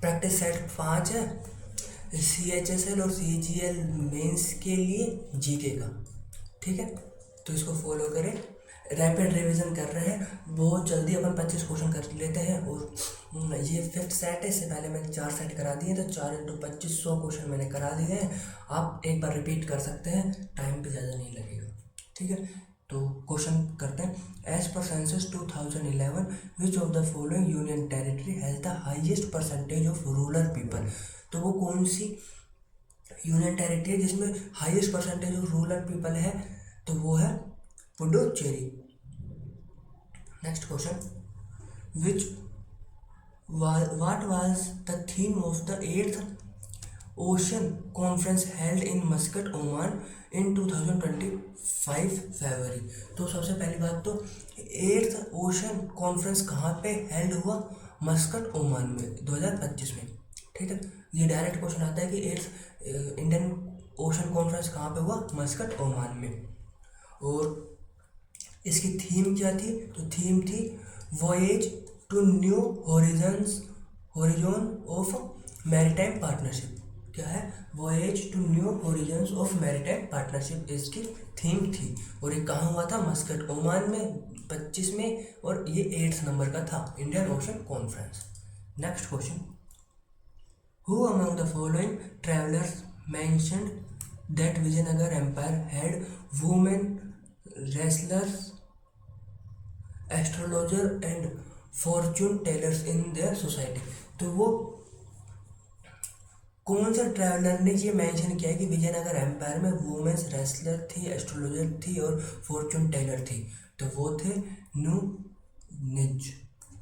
Practice set 5 है CHSL और CGL mains के लिए जीके का, ठीक है। तो इसको फॉलो करें। रैपिड रिवीजन कर रहे हैं, बहुत जल्दी अपन 25 क्वेश्चन कर लेते हैं। और ये 5th सेट है, इससे पहले मैंने 4 सेट करा दिए, तो 4 × 25 100 क्वेश्चन मैंने करा दिए हैं। आप एक बार रिपीट कर सकते हैं, टाइम पे ज़्यादा नहीं लगेगा, ठीक है। तो क्वेश्चन करते हैं। As per census 2011 which of the following union territory has the highest percentage of rural people. तो वो कौन सी यूनियन टेरिटरी जिसमें highest percentage of rural people है, तो वो है Puducherry. Next question, which what was the theme of the 8th ocean conference held in Muscat Oman इन 2025 फरवरी। तो सबसे पहली बात तो 8th ओशन कॉन्फ्रेंस कहाँ पे हेल्ड हुआ, मस्कट ओमान में 2025 में, ठीक है। ये डायरेक्ट क्वेश्चन आता है कि 8th इंडियन ओशन कॉन्फ्रेंस कहाँ पे हुआ, मस्कट ओमान में। और इसकी थीम क्या थी, तो थीम थी voyage to new horizon of maritime partnership. क्या है, voyage to new horizons of maritime partnership इसकी थीम थी। और ये कहाँ हुआ था, मस्कट ओमान में 25 में, और ये 8th नंबर का था Indian Ocean conference. Next question, who among the following travellers mentioned that Vijayanagara empire had women wrestlers, astrologer and fortune tellers in their society. तो वो कौन सा ट्रैवलर ने ये मेंशन किया है कि विजयनगर एम्पायर में वुमेन्स रेसलर थी, एस्ट्रोलॉजर थी और फॉर्चून टेलर थी, तो वो थे न्यूनिज।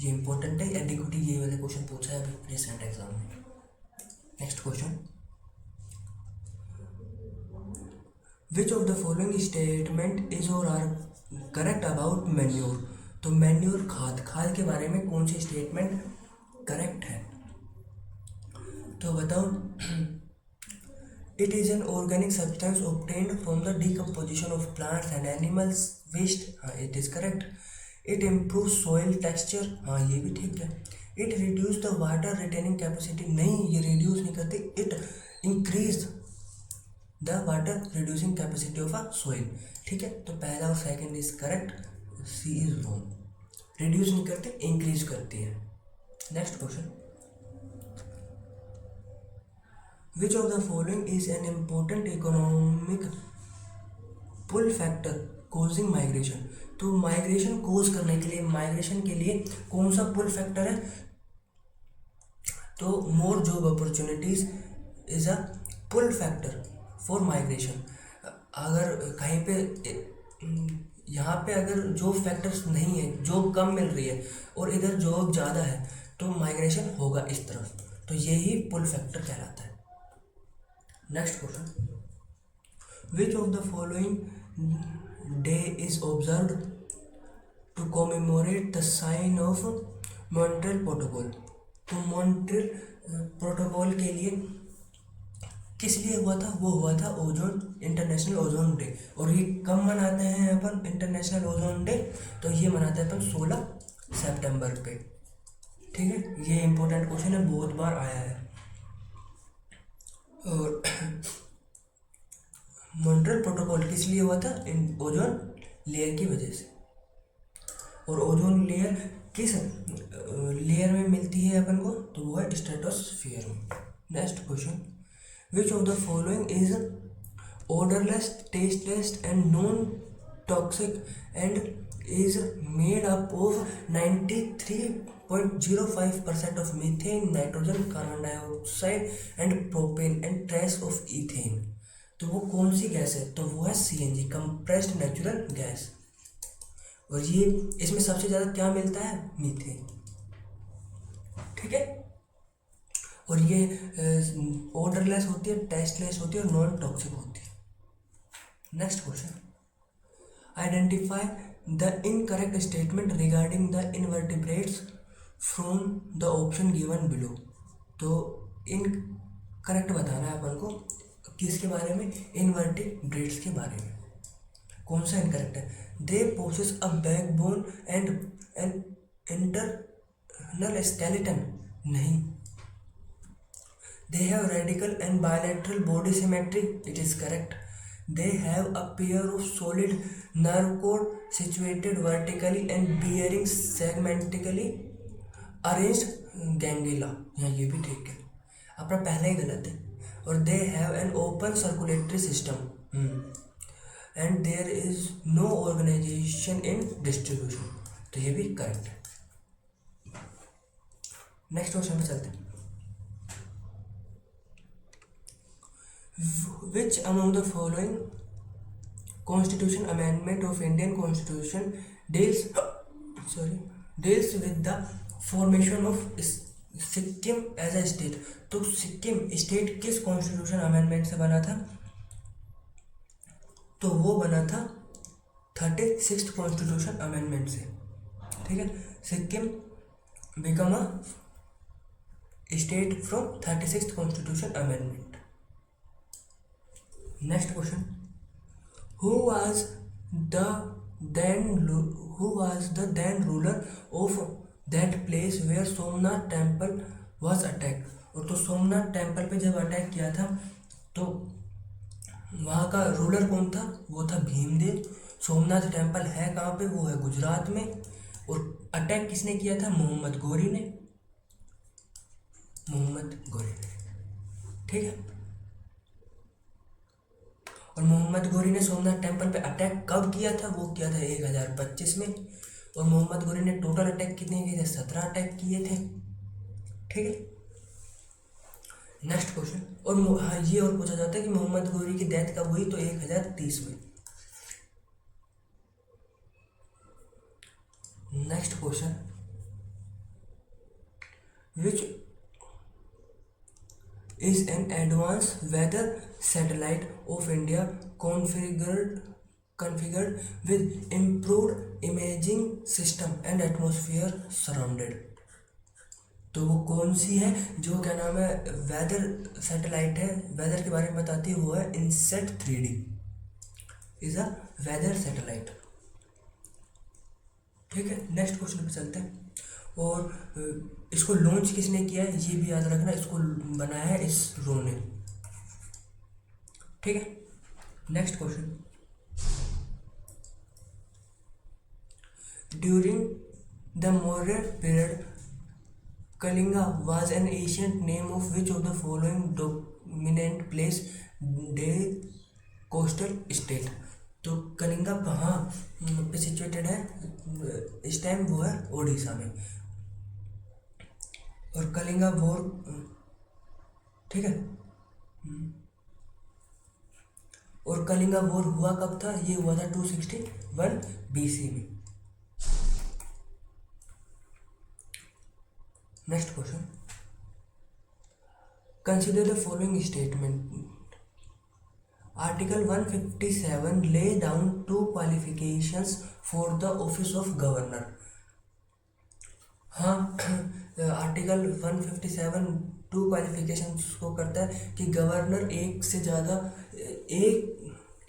ये इंपॉर्टेंट है, एडिक्विटी ये वाले क्वेश्चन पूछा है अभी रिसेंट एग्जाम में। Next question, which of the following statement is और आर करेक्ट अबाउट मैन्योर। तो मैन्योर खाद के बारे में कौन सी स्टेटमेंट करेक्ट है, तो बताओ। It is an organic substance obtained from the decomposition of plants and animals waste, हाँ it is correct. It improve soil texture, हाँ ये भी ठीक है। It reduce the water retaining capacity, नहीं ये रिड्यूस नहीं करती, it increase the water reducing capacity of a soil, ठीक है। तो पहला और second is correct, C is wrong. Reduce नहीं करते, इंक्रीज करती है। Next question, which of the following is an important economic pull factor causing migration. तो माइग्रेशन कोज करने के लिए, माइग्रेशन के लिए कौन सा पुल फैक्टर है, तो more job opportunities is a pull factor for migration. अगर कहीं पे यहाँ पे अगर जॉब फैक्टर्स नहीं है, जॉब कम मिल रही है और इधर जॉब ज़्यादा है, तो माइग्रेशन होगा इस तरफ, तो यही पुल फैक्टर कहलाता है। Next question, which of the following day is observed to commemorate the sign of Montreal protocol. तो मॉन्ट्रियल प्रोटोकॉल के लिए किस लिए हुआ था, वो हुआ था ओजोन, इंटरनेशनल ओजोन डे। और ये कब मनाते हैं अपन इंटरनेशनल ओजोन डे, तो ये मनाते हैं अपन 16 सितंबर पे, ठीक है। ये इंपॉर्टेंट क्वेश्चन है, बहुत बार आया है। और मॉन्ट्रियल प्रोटोकॉल किस लिए हुआ था, ओजोन लेयर की वजह से। और ओजोन लेयर किस लेयर में मिलती है अपन को, तो वो है स्ट्रेटोस्फीयर में। Next question, which of the following is odorless, tasteless and non-toxic and is made up of 93.05% of methane, nitrogen, carbon dioxide and propane and trace of ethane। तो वो कौन सी गैस है, तो वो है CNG, कंप्रेस्ड नेचुरल गैस। और ये इसमें सबसे ज़्यादा क्या मिलता है, मीथेन, ठीक है। और ये ऑर्डरलेस होती है, टेस्टलेस होती है और नॉन टॉक्सिक होती है। Next question, identify the incorrect statement regarding the invertebrates from the option given below. तो इनकरेक्ट बताना है अपन को किसके बारे में, इनवर्टिब्रेट्स के बारे में। कौन सा इनकरेक्ट है, they possess a backbone and an internal skeleton, नहीं They have radical and bilateral body symmetry. It is correct. They have a pair of solid nerve cord situated vertically and bearing segmentically arranged ganglia. यहाँ ये भी ठीक है, अपना पहला ही गलत है. और they have an open circulatory system. And there is no organization in distribution. तो ये भी करेक्ट है. नेक्स्ट क्वेश्चन पे चलते हैं. Which among the following constitution amendment of Indian Constitution deals with the formation of Sikkim as a state? तो Sikkim state किस constitution amendment से बना था? तो वो बना था 36th कॉन्स्टिट्यूशन अमेंडमेंट से. ठीक है, Sikkim become a state from 36th constitution amendment. Next question. who was the then ruler of that place where Somnath temple was attacked? और तो सोमनाथ टेम्पल पे जब अटैक किया था तो वहाँ का रूलर कौन था? वो था भीमदेव. सोमनाथ टेम्पल है कहाँ पे? वो है गुजरात में. और अटैक किसने किया था? मोहम्मद गोरी ने. ठीक है. और मोहम्मद गोरी ने सोमनाथ टेम्पल पे अटैक कब किया था? वो किया था 1025 में. और मोहम्मद गोरी ने टोटल अटैक कितने किए थे? 17 अटैक किए थे. ठीक है. Next question. और हाँ, ये और पूछा जाता है कि मोहम्मद गोरी की डेथ कब हुई? तो 1030 में. Next question. Which is an advanced weather satellite of India configured with improved imaging system and atmosphere surrounded? तो वो कौन सी है जो क्या नाम है वेदर सैटेलाइट है, वेदर के बारे में बताती है? वो है INSAT 3D is a weather satellite. ठीक है. नेक्स्ट क्वेश्चन पे चलते हैं. और इसको लॉन्च किसने किया है? ये भी याद रखना, इसको बनाया है इसरो ने. ठीक है. Next question. During the Maurya period Kalinga was an ancient name of which of the following dominant place day coastal state? तो कलिंगा कहाँ पे सिचुएटेड है इस टाइम? वो है ओडिशा में. और कलिंगा वॉर, ठीक है, और कलिंगा वॉर हुआ कब था? ये हुआ था 261 BC में. Next question. Consider the following statement. Article 157 lay down 2 qualifications for the office of governor. हाँ, आर्टिकल 157 2 क्वालिफिकेशंस को करता है कि गवर्नर एक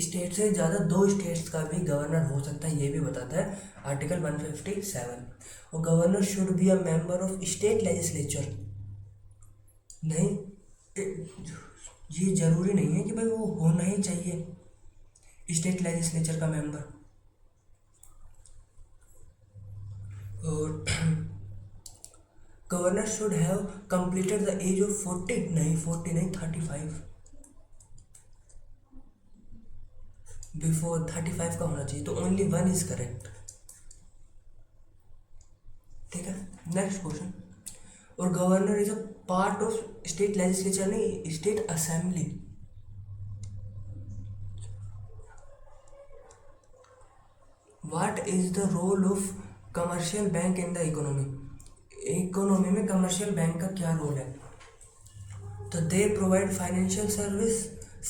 स्टेट से ज़्यादा 2 स्टेट्स का भी गवर्नर हो सकता है. ये भी बताता है आर्टिकल 157. और governor should be a member of state legislature. नहीं, ये जरूरी नहीं है कि भाई वो होना ही चाहिए स्टेट लेजिस्लेचर का मेंबर. और governor should have completed the age of 40 नहीं 35 बिफोर 35 का होना चाहिए. तो ओनली 1 इज करेक्ट. ठीक है. Next question. और governor is a part of state legislature नहीं, state assembly. What is the role of commercial bank in the economy? Economy में कमर्शियल बैंक का क्या रोल है? तो they provide financial service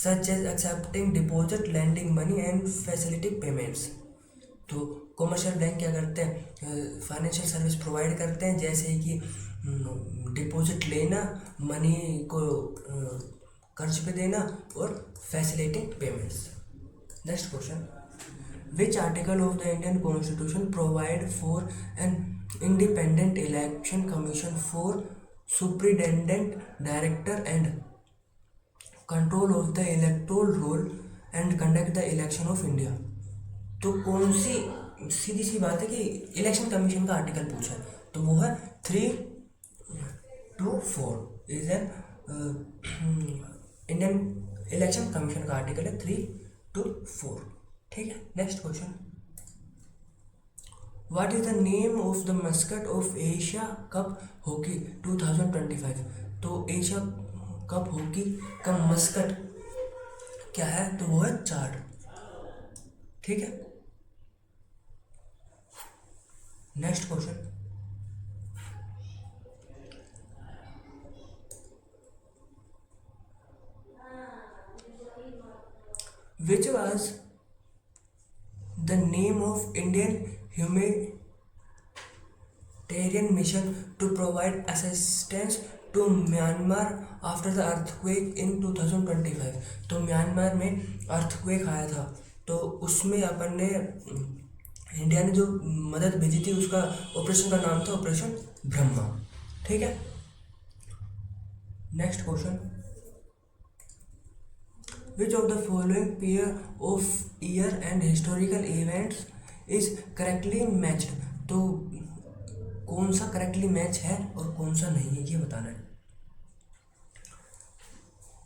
such as accepting deposit, lending money and facility payments. तो commercial bank क्या करते हैं? Financial service provide करते हैं, जैसे कि डिपॉजिट लेना, मनी को कर्ज पे देना और facilitating payments. Next question. Which article of the Indian constitution provide for an independent election commission for superintendent director and control of the electoral roll and conduct the election of India. तो कौन सी, सीधी सी बात है कि election commission का article पूछा है, तो वो है 3-4 is an Indian election commission का आर्टिकल है 3-4। ठीक है, next question, what is the name of the Muscat of Asia cup hockey 2025। तो एशिया कप हॉकी का मस्कट क्या है, तो वो है चार्ड। ठीक है, next question, which was the name of Indian humanitarian mission to provide assistance to Myanmar after the earthquake in 2025। तो म्यांमार में अर्थक्वेक आया था, तो उसमें अपन ने इंडिया ने जो मदद भेजी थी उसका ऑपरेशन का नाम था ऑपरेशन ब्रह्मा। ठीक है, next question, which of the following pair of year and historical events is correctly matched। तो कौन सा करेक्टली मैच है और कौन सा नहीं है, ये बताना है।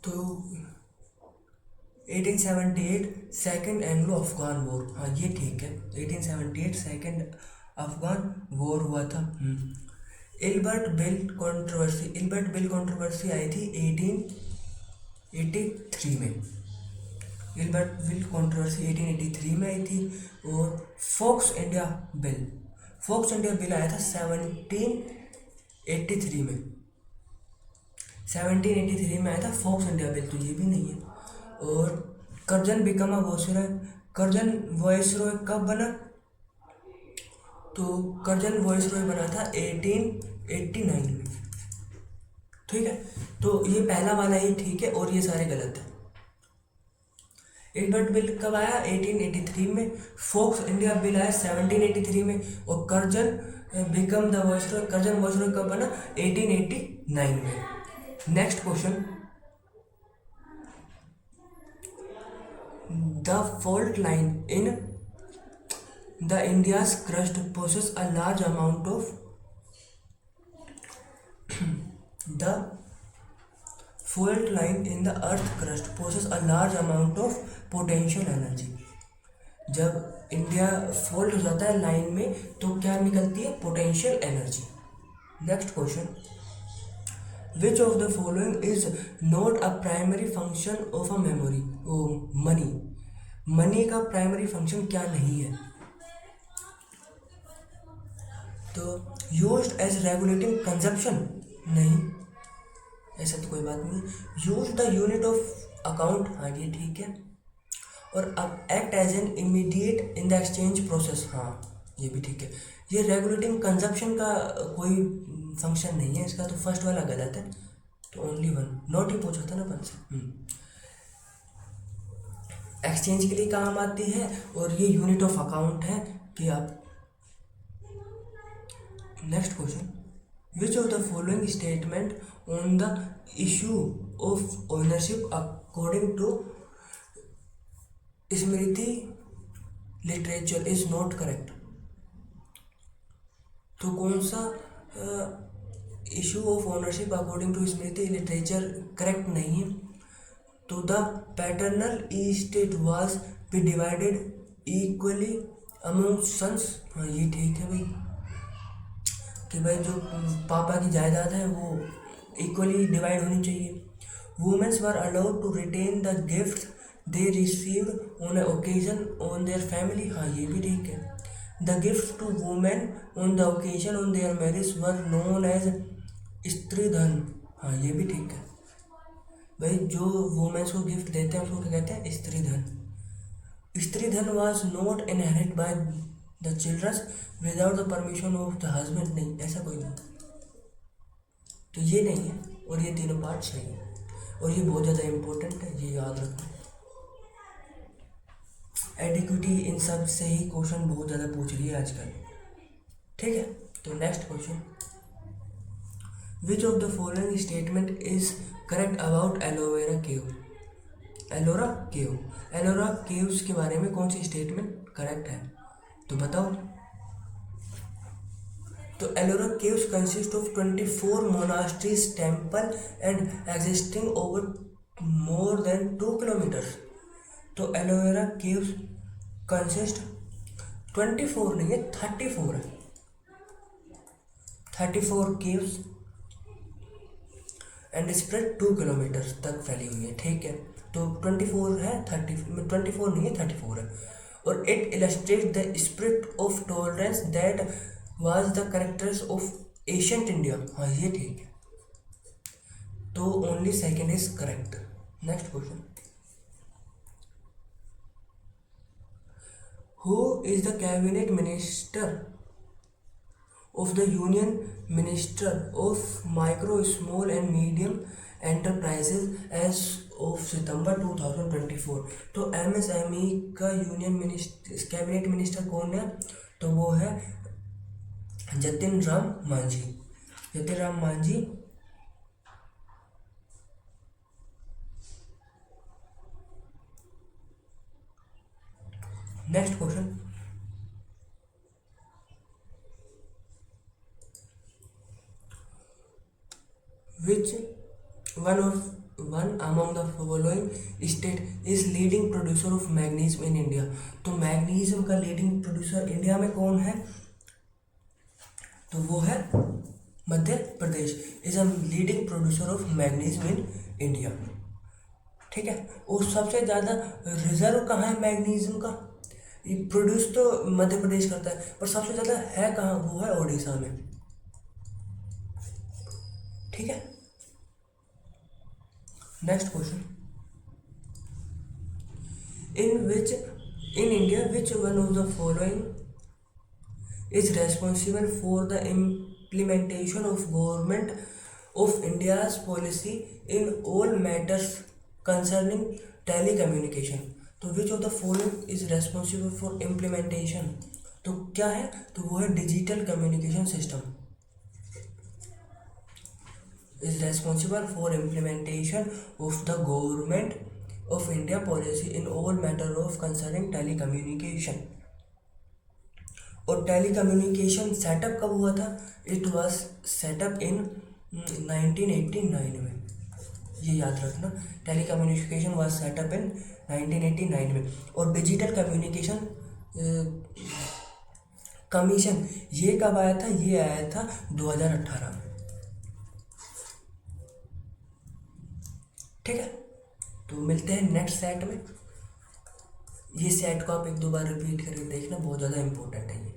तो 1878 सेकेंड एंग्लो अफगान वॉर, हाँ ये ठीक है, 1878 सेकेंड अफगान वॉर हुआ था। इल्बर्ट बिल कंट्रोवर्सी आई थी 1883 में। इल्बर्ट बिल कंट्रोवर्सी 1883 में आई थी। और फोक्स इंडिया बिल आया था 1783 में। 1783 में आया था फोक्स इंडिया बिल, तो ये भी नहीं है। और कर्जन बिकम अ वॉइसरॉय कब बना, तो कर्जन वॉइसरॉय बना था 1889 में। ठीक है, तो ये पहला वाला ही ठीक है और ये सारे गलत है। इल्बर्ट बिल कब आया, 1883 में। फोक्स इंडिया बिल आया 1783 में। और कर्जन बिकम द वॉइसरॉय कब बना, 1889 में। Next question, the fault line in the India's crust possess a large amount of the fault line in the earth crust possess a large amount of potential energy। जब India fault हो जाता है line में तो क्या निकलती है, potential energy. Next question, which of the following is not a primary function of a memory. Money का प्राइमरी फंक्शन क्या नहीं है, तो यूज्ड एज रेगुलेटिंग कंजप्शन, नहीं ऐसा तो कोई बात नहीं। Use the unit of account, हाँ ये ठीक है। और अब act as an immediate in the exchange process, हाँ ये भी ठीक है। ये रेगुलेटिंग कंजप्शन का कोई फंक्शन नहीं है इसका, तो फर्स्ट वाला गलत है। तो ओनली वन, नॉट ही पूछा था ना अपन से। एक्सचेंज के लिए काम आती है और ये यूनिट ऑफ अकाउंट है कि आप। Next question, which of the following statement on the issue of ownership according to Smriti literature is not correct। तो कौन सा issue of ownership according to Smriti literature correct नहीं है, तो the paternal estate was be divided equally among sons, हाँ ये ठीक है भाई, कि भाई जो पापा की जायदाद है वो इक्वली डिवाइड होनी चाहिए। Womens were allowed to retain the gift they receive on occasion on their family, हाँ ये भी ठीक है। The gift to women on the occasion on their marriage were known as stridhan, हाँ ये भी ठीक है भाई। जो वुमेन्स को गिफ्ट देते हैं उसको क्या कहते हैं, स्त्री धन। स्त्री धन was not inherit by the children without the permission of the husband, नहीं ऐसा कोई नहीं, तो ये नहीं है। और ये तीनों पार्ट सही है और ये बहुत ज़्यादा इम्पोर्टेंट है, ये याद रखना। एडिक्विटी इन सब से ही क्वेश्चन बहुत ज़्यादा पूछ रही है आजकल, ठीक है। तो next question, which of the following statement is correct about aloe vera cave? Ellora cave, Ellora caves के बारे में कौन सी स्टेटमेंट करेक्ट है, तो बताओ। तो Ellora caves consist of 24 monasteries, temple and existing over more than 2 kilometres. तो एलोवेरा केव्स कंसिस्ट 24 नहीं है, 34 है, 34 केव्स एंड स्प्रेड 2 किलोमीटर तक फैली हुई है, ठीक है। तो 24 है, 24 नहीं है, 34 है। और it illustrate the spirit of tolerance that was the characters of ancient India. हाँ ये ठीक है, तो only second is correct. Next question, who is the cabinet minister of the Union Minister of Micro, Small and Medium Enterprises as of सितंबर 2024। तो MSME का cabinet minister कौन है, तो वो है Jatin Ram Manjhi, Jatin Ram Manjhi. Next question, which one among the following state is leading producer of magnesium in India? तो magnesium का leading producer India में कौन है, तो वो है Madhya Pradesh is a leading producer of magnesium in India, ठीक है। और सबसे ज़्यादा रिजर्व कहाँ है मैग्नीशियम का, ये प्रोड्यूस तो मध्य प्रदेश करता है, पर सबसे ज़्यादा है कहाँ, वो है ओडिशा में, ठीक है। Next question, in India which one of the following is responsible for the implementation of government of India's policy in all matters concerning telecommunication? तो which of the following is responsible for implementation, तो क्या है, तो वो है digital communication system is responsible for implementation of the government of India policy in all matter of concerning telecommunication। और telecommunication setup कब हुआ था, इट वाज सेटअप इन 1989 में, ये याद रखना, टेलीकम्युनिकेशन वाज सेटअप इन 1989 में। और डिजिटल कम्युनिकेशन कमीशन ये कब आया था, ये आया था 2018 में, ठीक है। तो मिलते हैं नेक्स्ट सेट में, ये सेट को आप 1-2 बार रिपीट करके देखना, बहुत ज़्यादा इंपॉर्टेंट है ये।